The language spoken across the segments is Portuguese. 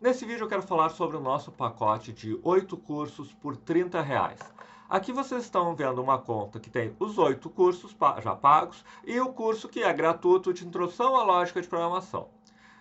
Nesse vídeo eu quero falar sobre o nosso pacote de 8 cursos por R$ 30. Aqui vocês estão vendo uma conta que tem os 8 cursos já pagos e o curso que é gratuito de Introdução à Lógica de Programação.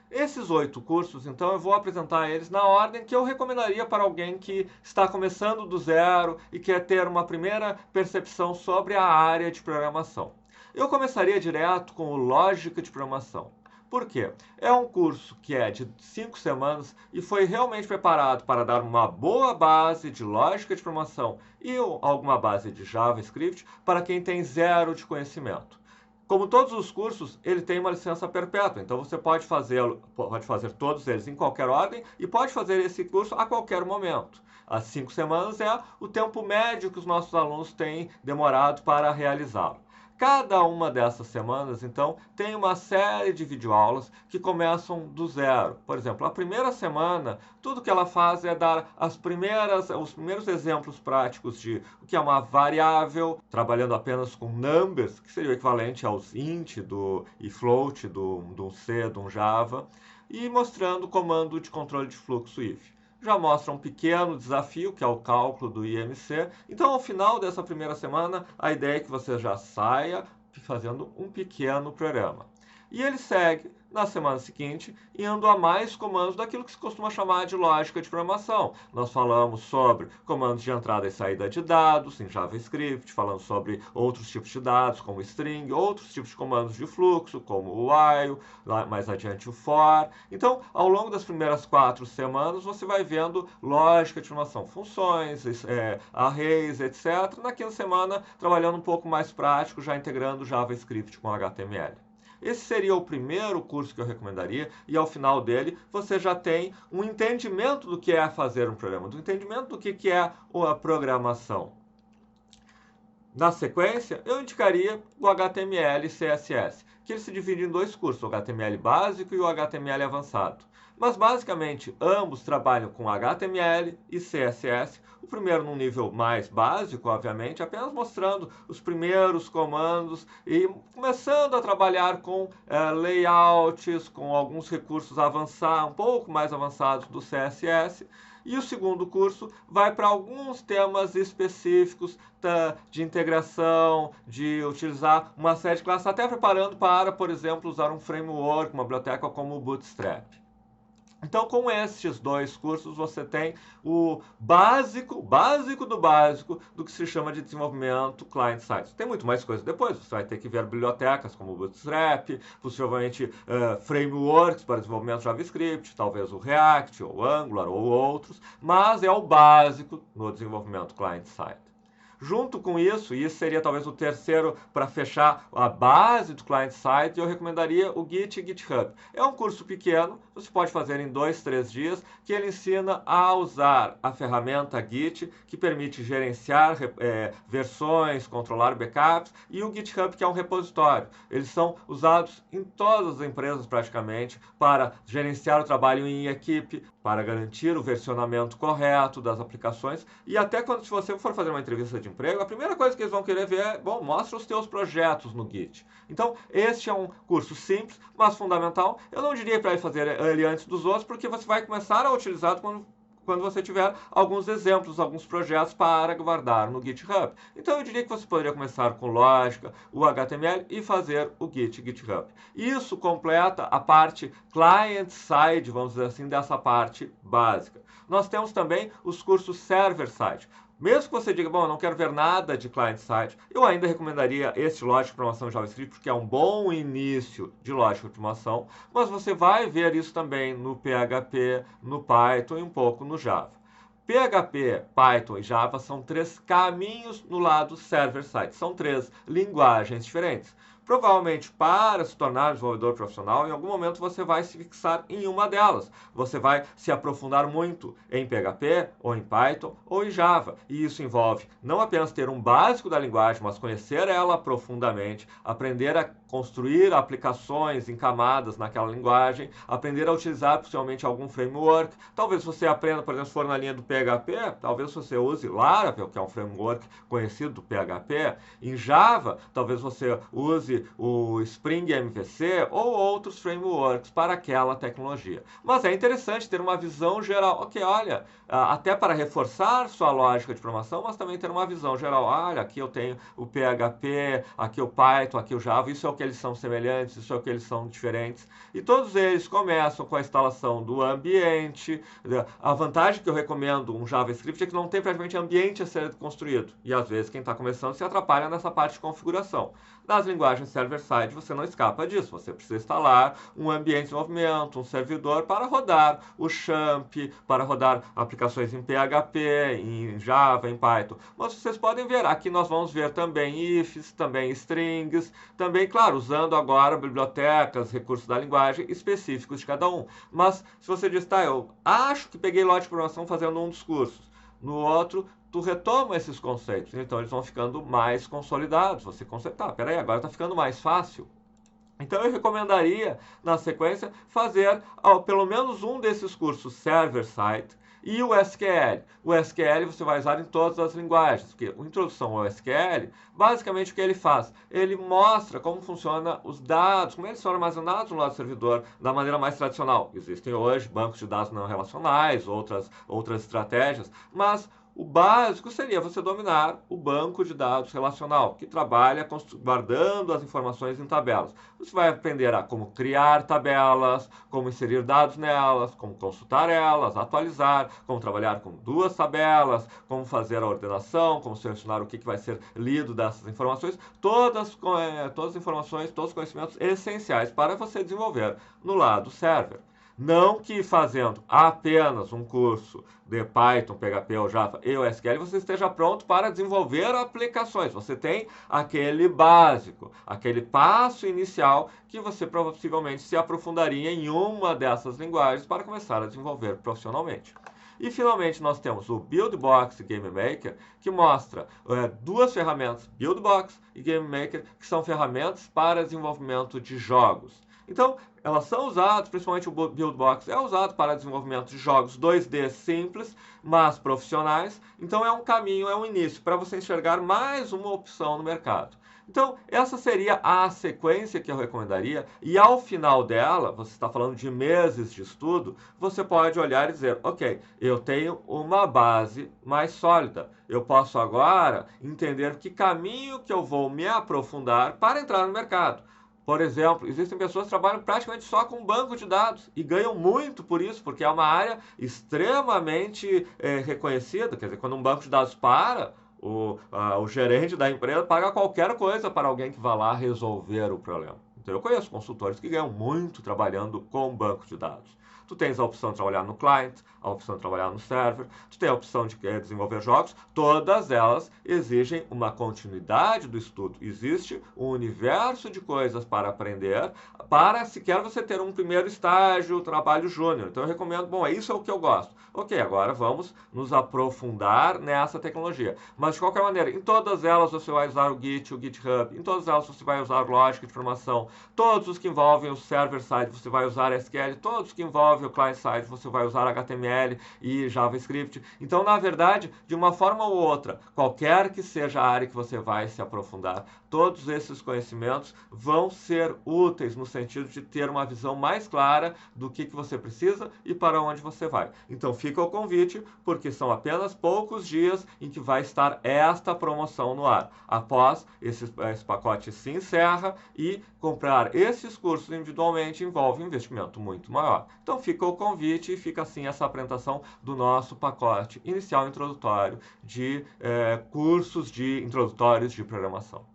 Esses 8 cursos, então, eu vou apresentar eles na ordem que eu recomendaria para alguém que está começando do zero e quer ter uma primeira percepção sobre a área de programação. Eu começaria direto com o Lógica de Programação. Por quê? É um curso que é de 5 semanas e foi realmente preparado para dar uma boa base de lógica de programação e alguma base de JavaScript para quem tem zero de conhecimento. Como todos os cursos, ele tem uma licença perpétua, então você pode fazer todos eles em qualquer ordem e pode fazer esse curso a qualquer momento. As 5 semanas é o tempo médio que os nossos alunos têm demorado para realizá-lo. Cada uma dessas semanas, então, tem uma série de videoaulas que começam do zero. Por exemplo, a primeira semana, tudo que ela faz é dar os primeiros exemplos práticos de o que é uma variável, trabalhando apenas com numbers, que seria o equivalente aos int e float do C, do Java, e mostrando o comando de controle de fluxo if. Já mostra um pequeno desafio, que é o cálculo do IMC. Então, ao final dessa primeira semana, a ideia é que você já saia fazendo um pequeno programa. E ele segue na semana seguinte, indo a mais comandos daquilo que se costuma chamar de lógica de programação. Nós falamos sobre comandos de entrada e saída de dados em JavaScript, falamos sobre outros tipos de dados, como string, outros tipos de comandos de fluxo, como o while, mais adiante o for. Então, ao longo das primeiras 4 semanas, você vai vendo lógica de programação, funções, arrays, etc. Na quinta semana, trabalhando um pouco mais prático, já integrando JavaScript com HTML. Esse seria o primeiro curso que eu recomendaria e ao final dele você já tem um entendimento do que é fazer um programa, do entendimento do que é a programação. Na sequência, eu indicaria o HTML e CSS, que ele se divide em 2 cursos, o HTML básico e o HTML avançado. Mas, basicamente, ambos trabalham com HTML e CSS, o primeiro num nível mais básico, obviamente, apenas mostrando os primeiros comandos e começando a trabalhar com layouts, com alguns recursos um pouco mais avançados do CSS. E o segundo curso vai para alguns temas específicos de integração, de utilizar uma série de classes, até preparando para, por exemplo, usar um framework, uma biblioteca como o Bootstrap. Então, com estes 2 cursos, você tem o básico do que se chama de desenvolvimento client-side. Tem muito mais coisa depois, você vai ter que ver bibliotecas como o Bootstrap, possivelmente frameworks para desenvolvimento JavaScript, talvez o React, ou Angular, ou outros, mas é o básico no desenvolvimento client-side. Junto com isso, e isso seria talvez o terceiro para fechar a base do client-side, eu recomendaria o Git e GitHub. É um curso pequeno, você pode fazer em 2, 3 dias, que ele ensina a usar a ferramenta Git, que permite gerenciar versões, controlar backups, e o GitHub, que é um repositório. Eles são usados em todas as empresas praticamente para gerenciar o trabalho em equipe, para garantir o versionamento correto das aplicações e até quando se você for fazer uma entrevista de emprego, a primeira coisa que eles vão querer ver é, bom, mostra os teus projetos no Git. Então, este é um curso simples, mas fundamental. Eu não diria para fazer ele antes dos outros, porque você vai começar a utilizar quando você tiver alguns exemplos, alguns projetos para guardar no GitHub. Então, eu diria que você poderia começar com lógica, o HTML e fazer o Git e GitHub. Isso completa a parte client-side, vamos dizer assim, dessa parte básica. Nós temos também os cursos server-side. Mesmo que você diga, bom, eu não quero ver nada de client-side, eu ainda recomendaria este Lógica de Programação JavaScript, porque é um bom início de Lógica de Programação, mas você vai ver isso também no PHP, no Python e um pouco no Java. PHP, Python e Java são 3 caminhos no lado server-side, são 3 linguagens diferentes. Provavelmente, para se tornar desenvolvedor profissional, em algum momento você vai se fixar em uma delas. Você vai se aprofundar muito em PHP, ou em Python, ou em Java. E isso envolve não apenas ter um básico da linguagem, mas conhecer ela profundamente, aprender a construir aplicações em camadas naquela linguagem, aprender a utilizar possivelmente algum framework. Talvez você aprenda, por exemplo, se for na linha do PHP, talvez você use Laravel, que é um framework conhecido do PHP. Em Java, talvez você use use o Spring MVC ou outros frameworks para aquela tecnologia. Mas é interessante ter uma visão geral. Ok, olha, até para reforçar sua lógica de programação, mas também ter uma visão geral. Olha, aqui eu tenho o PHP, aqui o Python, aqui o Java, isso é o que eles são semelhantes, isso é o que eles são diferentes. E todos eles começam com a instalação do ambiente. A vantagem que eu recomendo um JavaScript é que não tem praticamente ambiente a ser construído. E às vezes quem está começando se atrapalha nessa parte de configuração. Nas linguagens server-side você não escapa disso. Você precisa instalar um ambiente de desenvolvimento, um servidor para rodar o XAMPP, para rodar aplicações em PHP, em Java, em Python. Mas vocês podem ver, aqui nós vamos ver também ifs, também strings, também, claro, usando agora bibliotecas, recursos da linguagem específicos de cada um. Mas se você diz, tá, eu acho que peguei lógica de programação fazendo um dos cursos, no outro tu retoma esses conceitos, então eles vão ficando mais consolidados. Você consertar, peraí, agora está ficando mais fácil. Então eu recomendaria, na sequência, fazer pelo menos um desses cursos server-side e o SQL. O SQL você vai usar em todas as linguagens, porque a introdução ao SQL, basicamente o que ele faz? Ele mostra como funcionam os dados, como eles são armazenados no lado do servidor da maneira mais tradicional. Existem hoje bancos de dados não relacionais, outras estratégias, mas o básico seria você dominar o banco de dados relacional, que trabalha guardando as informações em tabelas. Você vai aprender a como criar tabelas, como inserir dados nelas, como consultar elas, atualizar, como trabalhar com duas tabelas, como fazer a ordenação, como selecionar o que vai ser lido dessas informações. Todas as informações, todos os conhecimentos essenciais para você desenvolver no lado server. Não que fazendo apenas um curso de Python, PHP ou Java e o SQL você esteja pronto para desenvolver aplicações. Você tem aquele básico, aquele passo inicial que você possivelmente se aprofundaria em uma dessas linguagens para começar a desenvolver profissionalmente. E finalmente nós temos o BuildBox e GameMaker, que mostra duas ferramentas, BuildBox e GameMaker, que são ferramentas para desenvolvimento de jogos. Então, elas são usadas, principalmente o BuildBox é usado para desenvolvimento de jogos 2D simples, mas profissionais. Então, é um caminho, é um início para você enxergar mais uma opção no mercado. Então, essa seria a sequência que eu recomendaria, e ao final dela, você está falando de meses de estudo, você pode olhar e dizer, ok, eu tenho uma base mais sólida, eu posso agora entender que caminho que eu vou me aprofundar para entrar no mercado. Por exemplo, existem pessoas que trabalham praticamente só com banco de dados e ganham muito por isso, porque é uma área extremamente reconhecida. Quer dizer, quando um banco de dados para, o gerente da empresa paga qualquer coisa para alguém que vá lá resolver o problema. Então, eu conheço consultores que ganham muito trabalhando com banco de dados. Tu tens a opção de trabalhar no client, a opção de trabalhar no server, tu tem a opção de desenvolver jogos, todas elas exigem uma continuidade do estudo. Existe um universo de coisas para aprender, para sequer você ter um primeiro estágio, trabalho júnior. Então eu recomendo, bom, isso é o que eu gosto. Ok, agora vamos nos aprofundar nessa tecnologia. Mas de qualquer maneira, em todas elas você vai usar o Git, o GitHub, em todas elas você vai usar lógica de programação, todos os que envolvem o server-side você vai usar SQL, todos que envolvem o client-side você vai usar HTML e JavaScript. Então, na verdade, de uma forma ou outra, qualquer que seja a área que você vai se aprofundar, todos esses conhecimentos vão ser úteis no sentido de ter uma visão mais clara do que você precisa e para onde você vai. Então, fica o convite, porque são apenas poucos dias em que vai estar esta promoção no ar. Após, esse pacote se encerra e comprar esses cursos individualmente envolve um investimento muito maior. Então, fica o convite e fica assim essa apresentação do nosso pacote inicial introdutório de cursos introdutórios de programação.